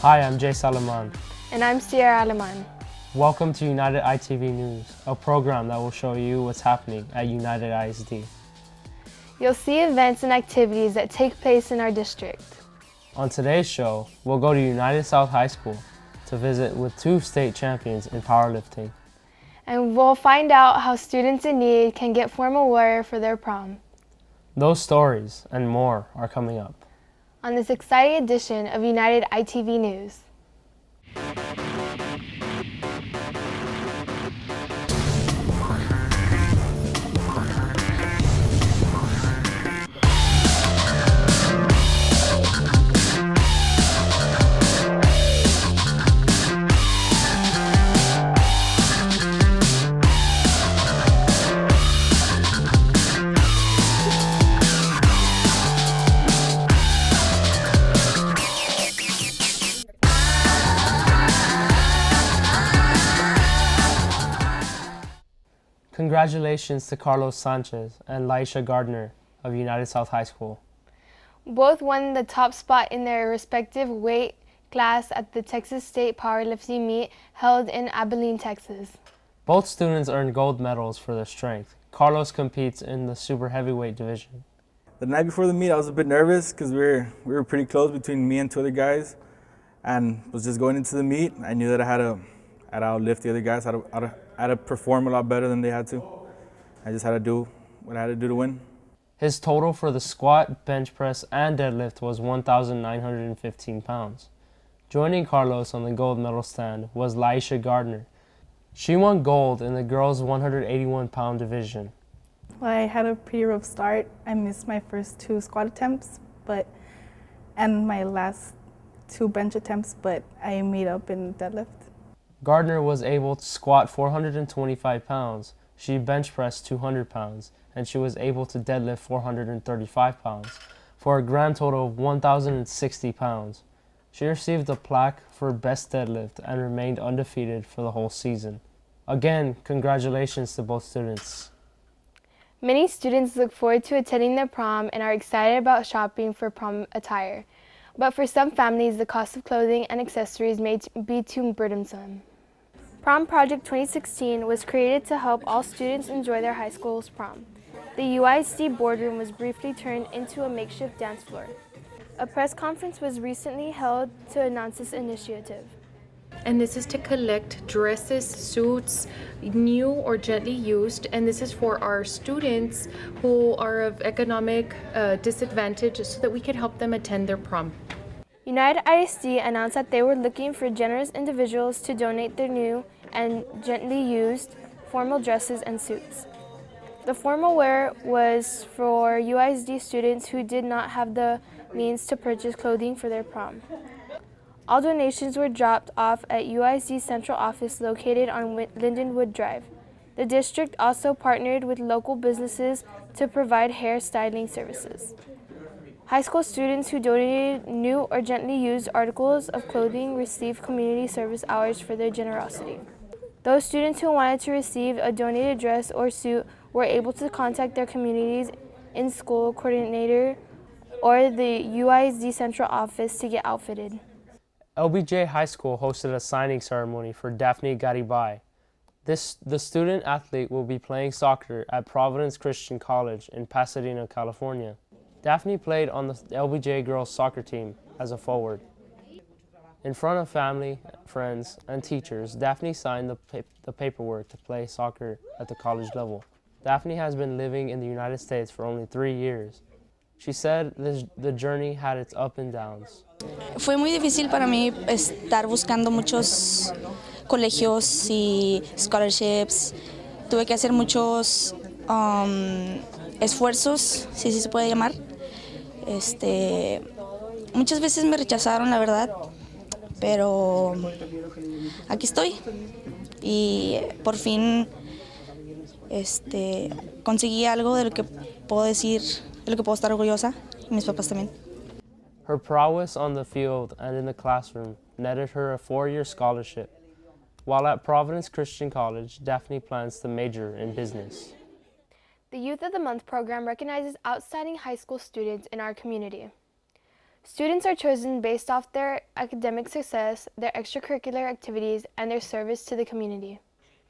Hi, I'm Jay Salaman. And I'm Sierra Aleman. Welcome to United ITV News, a program that will show you what's happening at United ISD. You'll see events and activities that take place in our district. On today's show, we'll go to United South High School to visit with 2 state champions in powerlifting. And we'll find out how students in need can get formal wear for their prom. Those stories and more are coming up On this exciting edition of United ITV News. Congratulations to Carlos Sanchez and Laisha Gardner of United South High School. Both won the top spot in their respective weight class at the Texas State Powerlifting Meet held in Abilene, Texas. Both students earned gold medals for their strength. Carlos competes in the super heavyweight division. The night before the meet, I was a bit nervous because we were pretty close between me and 2 other guys, and was just going into the meet. I knew that I had to outlift the other guys, I had to perform a lot better than they had to. I just had to do what I had to do to win. His total for the squat, bench press, and deadlift was 1,915 pounds. Joining Carlos on the gold medal stand was Laisha Gardner. She won gold in the girls' 181-pound division. Well, I had a pretty rough start. I missed my first 2 squat attempts, and my last 2 bench attempts, but I made up in deadlift. Gardner was able to squat 425 pounds. She bench pressed 200 pounds, and she was able to deadlift 435 pounds, for a grand total of 1,060 pounds. She received a plaque for best deadlift and remained undefeated for the whole season. Again, congratulations to both students. Many students look forward to attending their prom and are excited about shopping for prom attire. But for some families, the cost of clothing and accessories may be too burdensome. Prom Project 2016 was created to help all students enjoy their high school's prom. The UISD boardroom was briefly turned into a makeshift dance floor. A press conference was recently held to announce this initiative. And this is to collect dresses, suits, new or gently used, and this is for our students who are of economic disadvantage so that we can help them attend their prom. United ISD announced that they were looking for generous individuals to donate their new and gently used formal dresses and suits. The formal wear was for UISD students who did not have the means to purchase clothing for their prom. All donations were dropped off at UISD's central office located on Lindenwood Drive. The district also partnered with local businesses to provide hair styling services. High school students who donated new or gently used articles of clothing received community service hours for their generosity. Those students who wanted to receive a donated dress or suit were able to contact their communities in-school coordinator or the UISD central office to get outfitted. LBJ High School hosted a signing ceremony for Daphne Garibay. The student athlete will be playing soccer at Providence Christian College in Pasadena, California. Daphne played on the LBJ girls soccer team as a forward. In front of family, friends, and teachers, Daphne signed the paperwork to play soccer at the college level. Daphne has been living in the United States for only 3 years. She said the journey had its ups and downs. Fue muy difícil para mí estar buscando muchos colegios y scholarships. Tuve que hacer muchos esfuerzos, si se puede llamar. Muchas veces me rechazaron, la verdad, pero aquí estoy y por fin conseguí algo de lo que puedo decir, de lo que puedo estar orgullosa, y mis papás también. Her prowess on the field and in the classroom netted her a 4-year scholarship. While at Providence Christian College, Daphne plans to major in business. The Youth of the Month program recognizes outstanding high school students in our community. Students are chosen based off their academic success, their extracurricular activities, and their service to the community.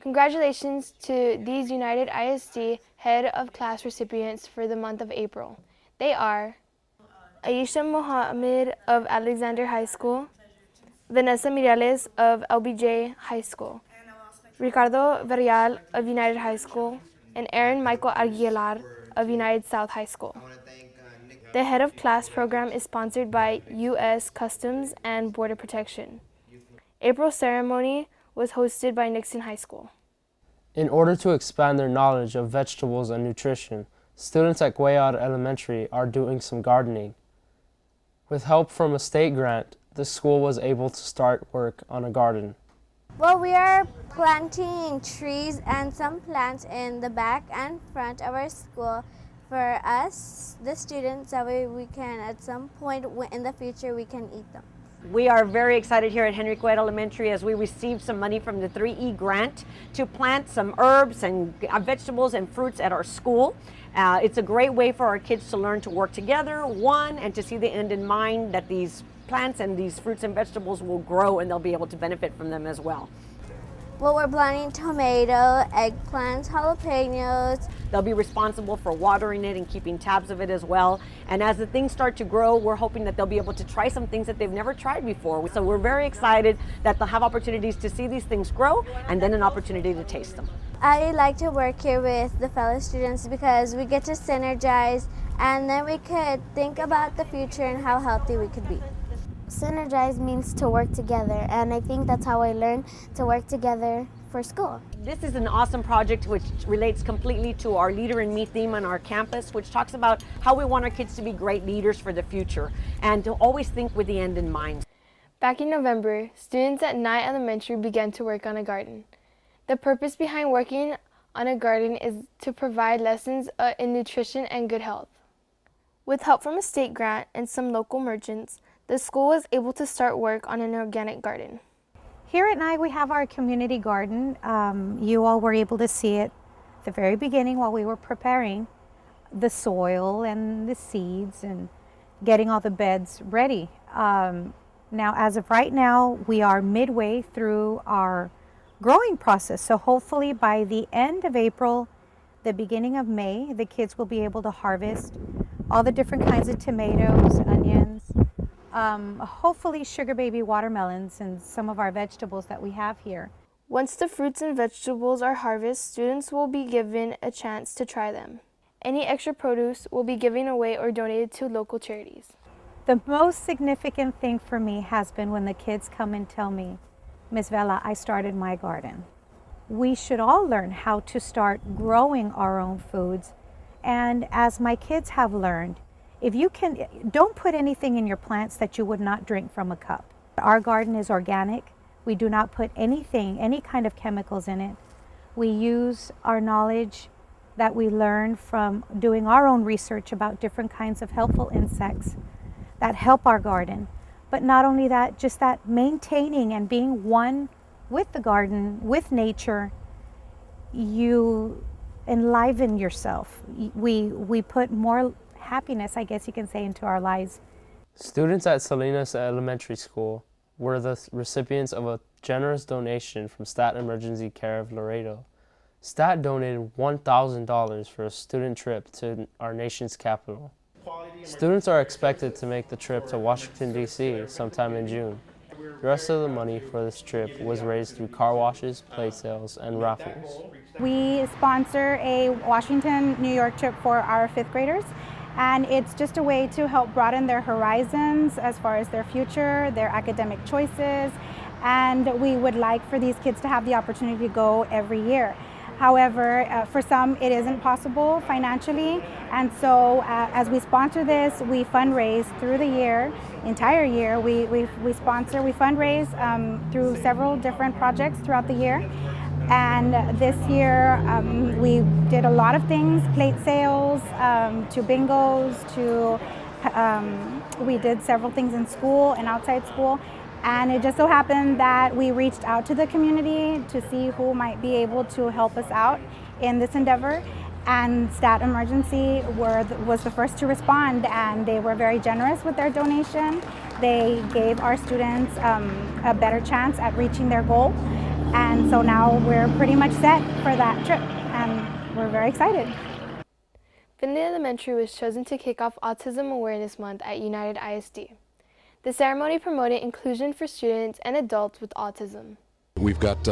Congratulations to these United ISD Head of Class recipients for the month of April. They are Aisha Mohammed of Alexander High School, Vanessa Mireles of LBJ High School, Ricardo Verrial of United High School, and Aaron Michael Aguilar of United South High School. The Head of Class program is sponsored by U.S. Customs and Border Protection. April's ceremony was hosted by Nixon High School. In order to expand their knowledge of vegetables and nutrition, students at Cuellar Elementary are doing some gardening. With help from a state grant, the school was able to start work on a garden. Well, we are planting trees and some plants in the back and front of our school for us, the students, that way we can, at some point in the future, we can eat them. We are very excited here at Henry Cuellar Elementary as we received some money from the 3E grant to plant some herbs and vegetables and fruits at our school. It's a great way for our kids to learn to work together, and to see the end in mind, that these plants and these fruits and vegetables will grow and they'll be able to benefit from them as well. Well, we're planting tomato, eggplants, jalapenos. They'll be responsible for watering it and keeping tabs of it as well. And as the things start to grow, we're hoping that they'll be able to try some things that they've never tried before. So we're very excited that they'll have opportunities to see these things grow and then an opportunity to taste them. I like to work here with the fellow students because we get to synergize and then we could think about the future and how healthy we could be. Synergize means to work together, and I think that's how I learned to work together for school. This is an awesome project which relates completely to our Leader in Me theme on our campus, which talks about how we want our kids to be great leaders for the future and to always think with the end in mind. Back in November, students at Nye Elementary began to work on a garden. The purpose behind working on a garden is to provide lessons in nutrition and good health. With help from a state grant and some local merchants, the school was able to start work on an organic garden. Here at Nye, we have our community garden. You all were able to see it at the very beginning while we were preparing the soil and the seeds and getting all the beds ready. Now, as of right now, we are midway through our growing process. So hopefully by the end of April, the beginning of May, the kids will be able to harvest all the different kinds of tomatoes, onions, hopefully sugar baby watermelons and some of our vegetables that we have here. Once the fruits and vegetables are harvested, students will be given a chance to try them. Any extra produce will be given away or donated to local charities. The most significant thing for me has been when the kids come and tell me, Ms. Vela, I started my garden. We should all learn how to start growing our own foods. And as my kids have learned, if you can, don't put anything in your plants that you would not drink from a cup. Our garden is organic. We do not put anything, any kind of chemicals in it. We use our knowledge that we learn from doing our own research about different kinds of helpful insects that help our garden. But not only that, just that maintaining and being one with the garden, with nature, you enliven yourself. We put more happiness, I guess you can say, into our lives. Students at Salinas Elementary School were the recipients of a generous donation from Stat Emergency Care of Laredo. Stat donated $1,000 for a student trip to our nation's capital. Students are expected to make the trip to Washington, D.C. sometime in June. The rest of the money for this trip was raised through car washes, plate sales, and raffles. We sponsor a Washington, New York trip for our 5th graders. And it's just a way to help broaden their horizons as far as their future, their academic choices, and we would like for these kids to have the opportunity to go every year. However, for some it isn't possible financially, and so as we sponsor this, we fundraise through the year, entire year. We fundraise through several different projects throughout the year. And this year we did a lot of things, plate sales, to bingos, we did several things in school and outside school. And it just so happened that we reached out to the community to see who might be able to help us out in this endeavor. and Stat Emergency was the first to respond, and they were very generous with their donation. They gave our students a better chance at reaching their goal, and so now we're pretty much set for that trip, and we're very excited. Findlay Elementary was chosen to kick off Autism Awareness Month at United ISD. The ceremony promoted inclusion for students and adults with autism. We've got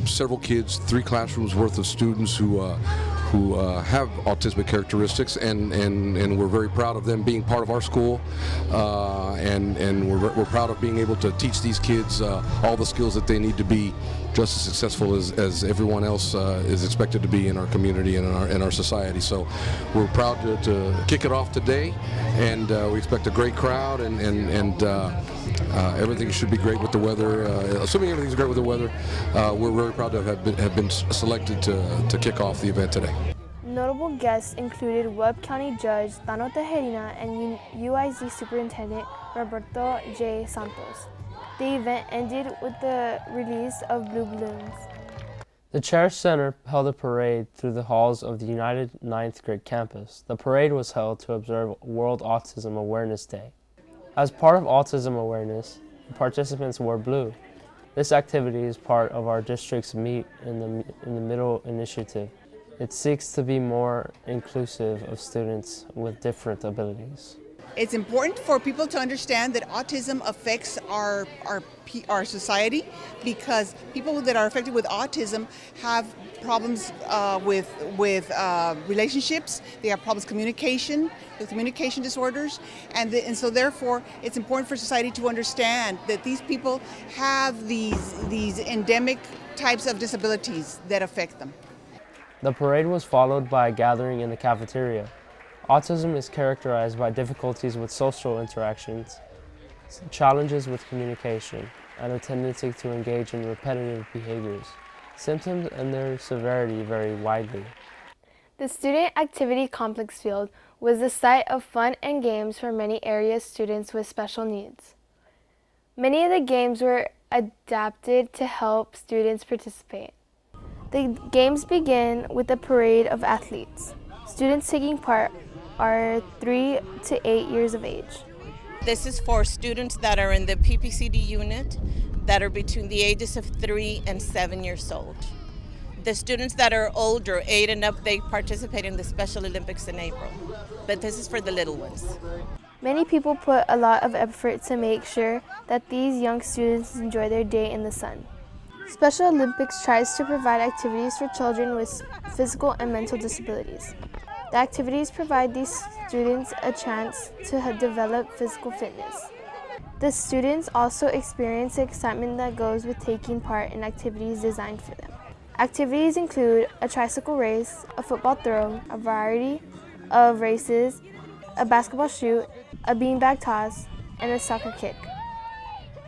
several kids, 3 classrooms worth of students who have autistic characteristics, and we're very proud of them being part of our school, and we're proud of being able to teach these kids all the skills that they need to be just as successful as everyone else is expected to be in our community and in our society. So we're proud to kick it off today, and we expect a great crowd, and everything should be great with the weather. Assuming everything's great with the weather, we're very proud to have been selected to kick off the event today. Notable guests included Webb County Judge Tano Tejerina and UIZ Superintendent Roberto J. Santos. The event ended with the release of Blue Balloons. The Cherish Center held a parade through the halls of the United 9th Grade campus. The parade was held to observe World Autism Awareness Day. As part of autism awareness, the participants wore blue. This activity is part of our district's Meet in the Middle initiative. It seeks to be more inclusive of students with different abilities. It's important for people to understand that autism affects our society, because people that are affected with autism have problems with relationships. They have problems with communication disorders, and so therefore it's important for society to understand that these people have these endemic types of disabilities that affect them. The parade was followed by a gathering in the cafeteria. Autism is characterized by difficulties with social interactions, challenges with communication, and a tendency to engage in repetitive behaviors. Symptoms and their severity vary widely. The Student Activity Complex Field was the site of fun and games for many area students with special needs. Many of the games were adapted to help students participate. The games begin with a parade of athletes. Students taking part are 3 to 8 years of age. This is for students that are in the PPCD unit that are between the ages of 3 and 7 years old. The students that are older, 8 and up, they participate in the Special Olympics in April. But this is for the little ones. Many people put a lot of effort to make sure that these young students enjoy their day in the sun. Special Olympics tries to provide activities for children with physical and mental disabilities. The activities provide these students a chance to develop physical fitness. The students also experience the excitement that goes with taking part in activities designed for them. Activities include a tricycle race, a football throw, a variety of races, a basketball shoot, a beanbag toss, and a soccer kick.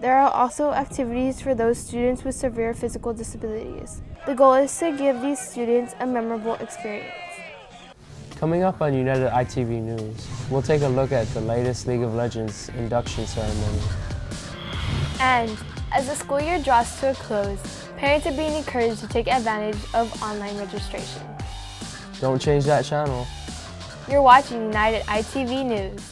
There are also activities for those students with severe physical disabilities. The goal is to give these students a memorable experience. Coming up on United ITV News, we'll take a look at the latest League of Legends induction ceremony. And as the school year draws to a close, parents are being encouraged to take advantage of online registration. Don't change that channel. You're watching United ITV News.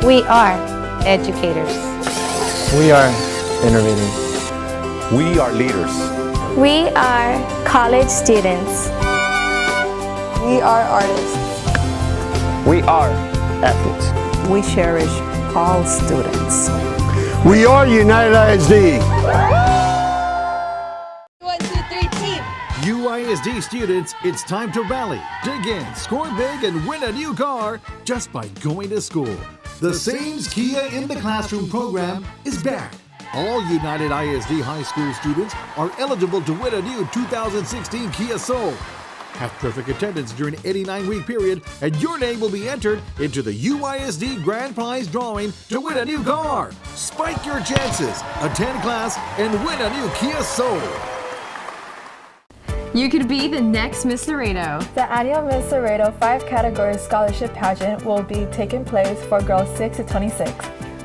We are educators. We are innovating. We are leaders. We are college students. We are artists. We are athletes. We cherish all students. We are United ISD. 1, 2, 3, team. UISD students, it's time to rally, dig in, score big, and win a new car just by going to school. The Sames Kia in the Classroom program is back. All United ISD high school students are eligible to win a new 2016 Kia Soul. Have perfect attendance during an 89-week period, and your name will be entered into the UISD Grand Prize drawing to win a new car. Spike your chances, attend class, and win a new Kia Soul. You could be the next Miss Laredo. The annual Miss Laredo 5-category scholarship pageant will be taking place for girls 6 to 26.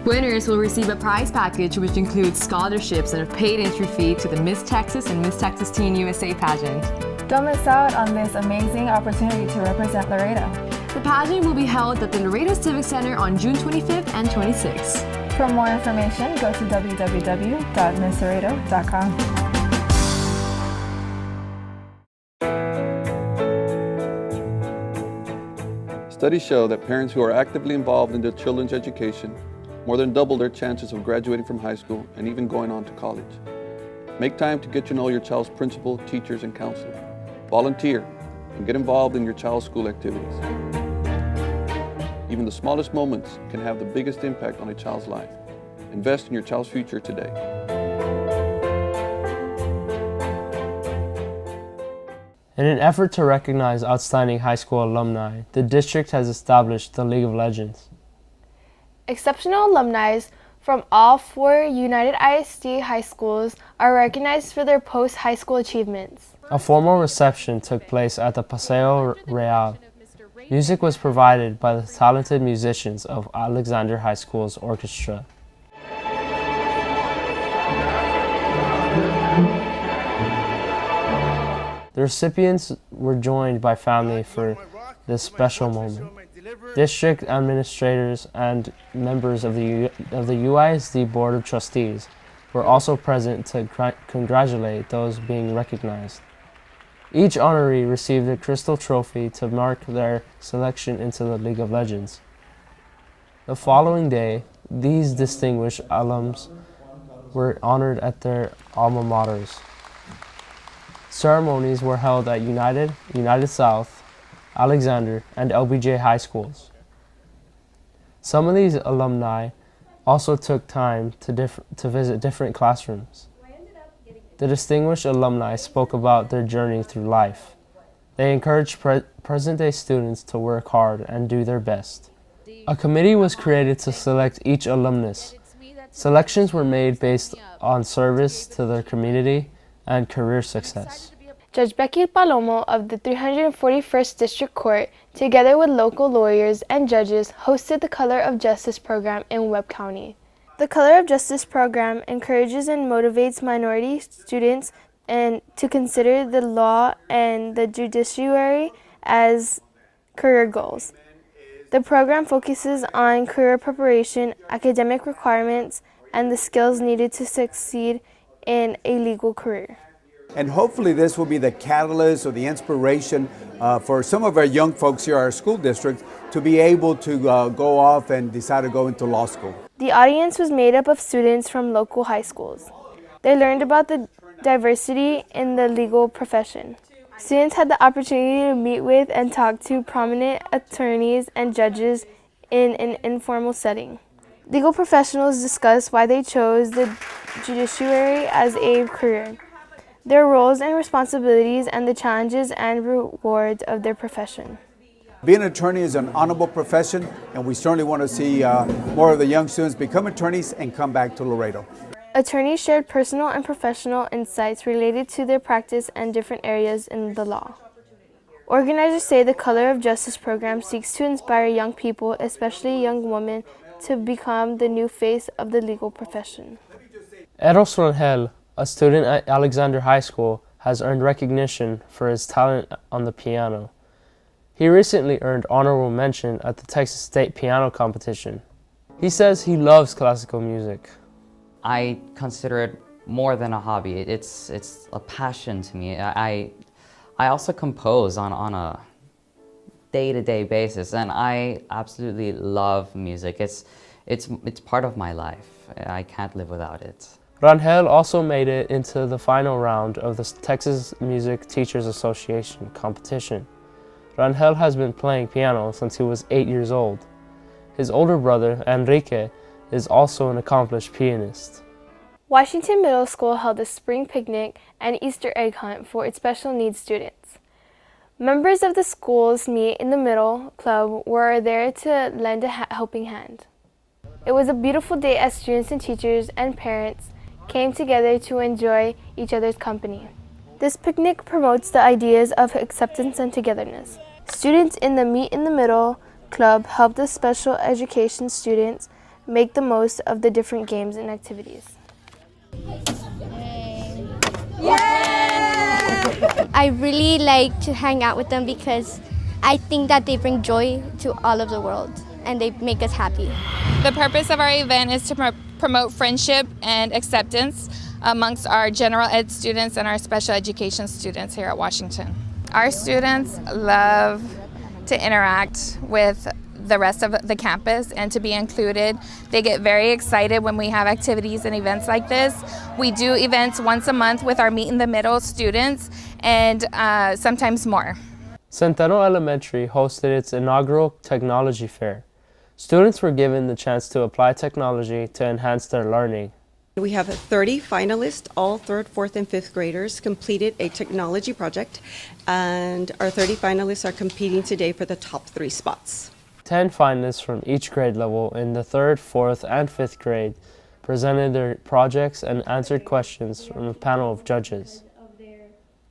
Winners will receive a prize package which includes scholarships and a paid entry fee to the Miss Texas and Miss Texas Teen USA pageant. Don't miss out on this amazing opportunity to represent Laredo. The pageant will be held at the Laredo Civic Center on June 25th and 26th. For more information, go to www.misslaredo.com. Studies show that parents who are actively involved in their children's education more than double their chances of graduating from high school and even going on to college. Make time to get to know your child's principal, teachers, and counselor. Volunteer and get involved in your child's school activities. Even the smallest moments can have the biggest impact on a child's life. Invest in your child's future today. In an effort to recognize outstanding high school alumni, the district has established the League of Legends. Exceptional alumni from all 4 United ISD high schools are recognized for their post-high school achievements. A formal reception took place at the Paseo Real. Music was provided by the talented musicians of Alexander High School's orchestra. The recipients were joined by family for this special moment. District administrators and members of the UISD Board of Trustees were also present to congratulate those being recognized. Each honoree received a crystal trophy to mark their selection into the League of Legends. The following day, these distinguished alums were honored at their alma maters. Ceremonies were held at United South, Alexander, and LBJ high schools. Some of these alumni also took time to visit different classrooms. The distinguished alumni spoke about their journey through life. They encouraged present-day students to work hard and do their best. A committee was created to select each alumnus. Selections were made based on service to their community and career success. Judge Becky Palomo of the 341st District Court, together with local lawyers and judges, hosted the Color of Justice program in Webb County. The Color of Justice program encourages and motivates minority students to consider the law and the judiciary as career goals. The program focuses on career preparation, academic requirements, and the skills needed to succeed in a legal career. And hopefully this will be the catalyst or the inspiration for some of our young folks here at our school district to be able to go off and decide to go into law school. The audience was made up of students from local high schools. They learned about the diversity in the legal profession. Students had the opportunity to meet with and talk to prominent attorneys and judges in an informal setting. Legal professionals discussed why they chose the judiciary as a career, their roles and responsibilities, and the challenges and rewards of their profession. Being an attorney is an honorable profession, and we certainly want to see more of the young students become attorneys and come back to Laredo. Attorneys shared personal and professional insights related to their practice and different areas in the law. Organizers say the Color of Justice program seeks to inspire young people, especially young women, to become the new face of the legal profession. Eros Rangel, a student at Alexander High School, has earned recognition for his talent on the piano. He recently earned honorable mention at the Texas State Piano Competition. He says he loves classical music. I consider it more than a hobby. It's a passion to me. I also compose on a day-to-day basis, and I absolutely love music. It's part of my life. I can't live without it. Rangel also made it into the final round of the Texas Music Teachers Association competition. Rangel has been playing piano since he was 8 years old. His older brother, Enrique, is also an accomplished pianist. Washington Middle School held a spring picnic and Easter egg hunt for its special needs students. Members of the school's Meet in the Middle club were there to lend a helping hand. It was a beautiful day as students and teachers and parents came together to enjoy each other's company. This picnic promotes the ideas of acceptance and togetherness. Students in the Meet in the Middle Club help the special education students make the most of the different games and activities. I really like to hang out with them because I think that they bring joy to all of the world and they make us happy. The purpose of our event is to promote friendship and acceptance amongst our general ed students and our special education students here at Washington. Our students love to interact with the rest of the campus and to be included. They get very excited when we have activities and events like this. We do events once a month with our Meet in the Middle students and sometimes more. Centeno Elementary hosted its inaugural technology fair. Students were given the chance to apply technology to enhance their learning. We have 30 finalists, all 3rd, 4th, and 5th graders completed a technology project, and our 30 finalists are competing today for the top 3 spots. 10 finalists from each grade level in the 3rd, 4th, and 5th grade presented their projects and answered questions from a panel of judges.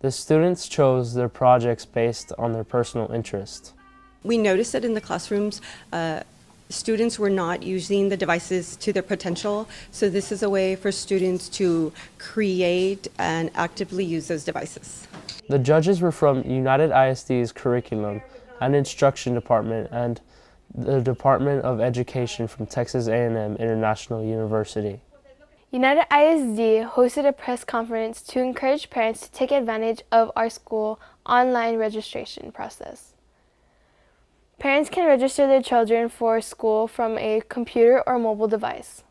The students chose their projects based on their personal interest. We noticed that in the classrooms, students were not using the devices to their potential, so this is a way for students to create and actively use those devices. The judges were from United ISD's curriculum and instruction department and the Department of Education from Texas A&M International University. United ISD hosted a press conference to encourage parents to take advantage of our school online registration process. Parents can register their children for school from a computer or mobile device.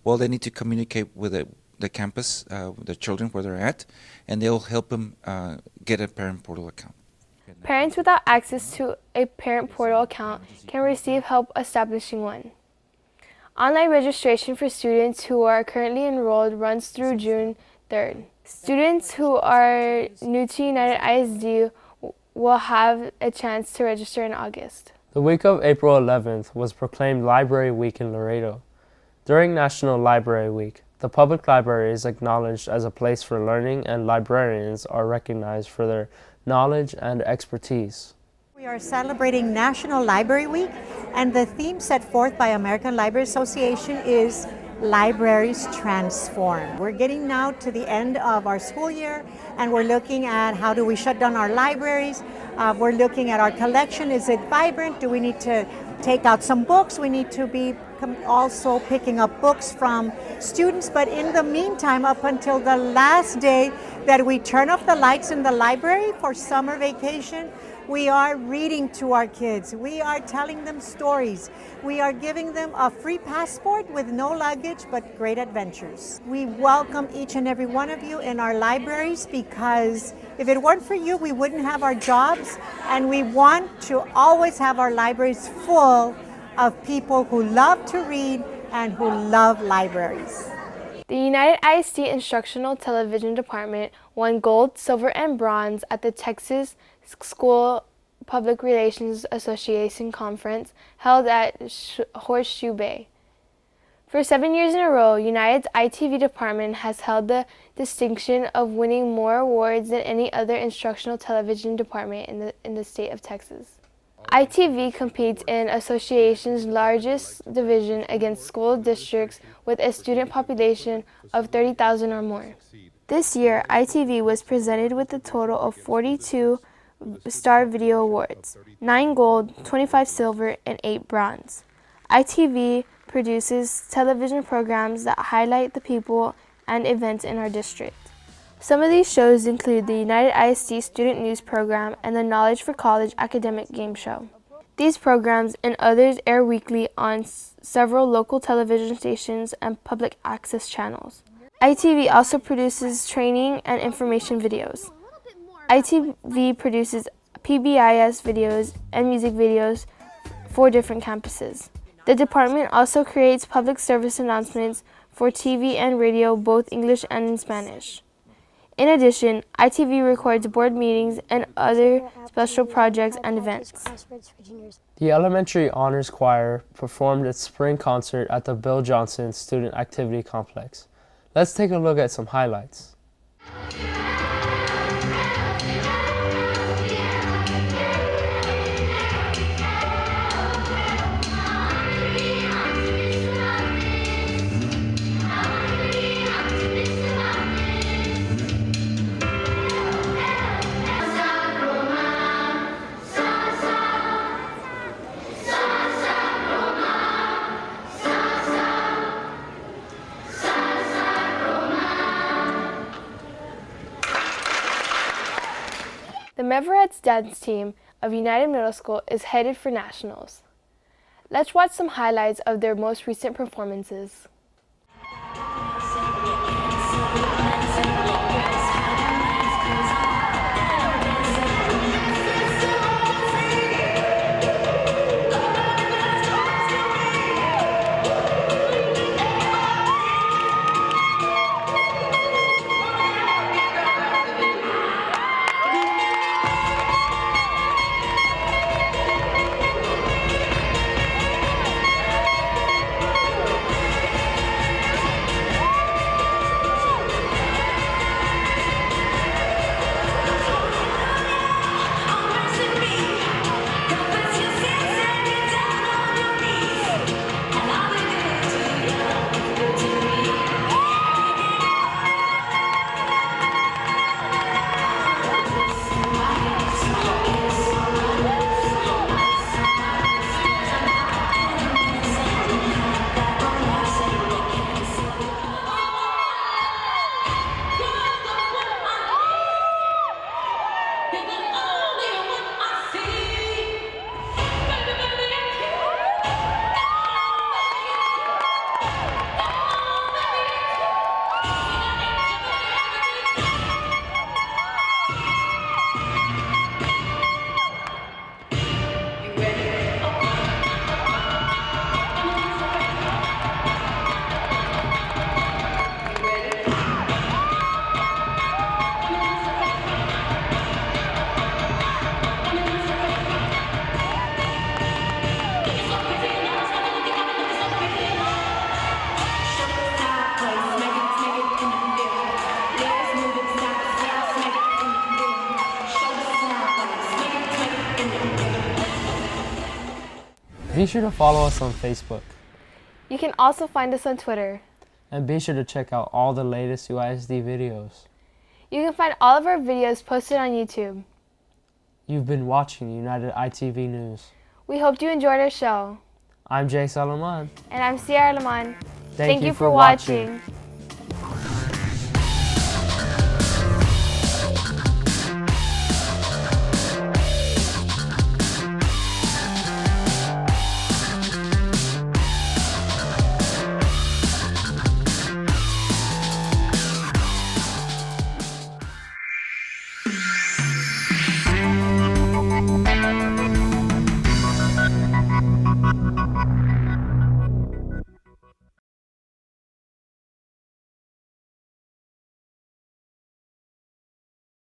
Well, they need to communicate with the campus, the children where they're at, and they'll help them get a parent portal account. Parents without access to a parent portal account can receive help establishing one. Online registration for students who are currently enrolled runs through June 3rd. Students who are new to United ISD will have a chance to register in August. The week of April 11th was proclaimed Library Week in Laredo. During National Library Week, the public library is acknowledged as a place for learning and librarians are recognized for their knowledge and expertise. We are celebrating National Library Week, and the theme set forth by American Library Association is Libraries Transform. We're getting now to the end of our school year, and we're looking at how do we shut down our libraries. We're looking at our collection. Is it vibrant? Do we need to take out some books? We need to be also picking up books from students. But in the meantime, up until the last day that we turn off the lights in the library for summer vacation, we are reading to our kids. We are telling them stories. We are giving them a free passport with no luggage, but great adventures. We welcome each and every one of you in our libraries because if it weren't for you, we wouldn't have our jobs. And we want to always have our libraries full of people who love to read and who love libraries. The United ISD Instructional Television Department won gold, silver, and bronze at the Texas School Public Relations Association Conference held at Horseshoe Bay. For 7 years in a row, United's ITV department has held the distinction of winning more awards than any other instructional television department in the state of Texas. ITV competes in association's largest division against school districts with a student population of 30,000 or more. This year, ITV was presented with a total of 42 Star Video Awards, 9 gold, 25 silver, and 8 bronze. ITV produces television programs that highlight the people and events in our district. Some of these shows include the United ISD Student News Program and the Knowledge for College Academic Game Show. These programs and others air weekly on several local television stations and public access channels. ITV also produces training and information videos. ITV produces PBIS videos and music videos for different campuses. The department also creates public service announcements for TV and radio, both English and in Spanish. In addition, ITV records board meetings and other special projects and events. The Elementary Honors Choir performed its spring concert at the Bill Johnson Student Activity Complex. Let's take a look at some highlights. Everett's dance team of United Middle School is headed for nationals. Let's watch some highlights of their most recent performances. Be sure to follow us on Facebook. You can also find us on Twitter. And be sure to check out all the latest UISD videos. You can find all of our videos posted on YouTube. You've been watching United ITV News. We hope you enjoyed our show. I'm Jay Salaman. And I'm Sierra Laman. Thank you for watching.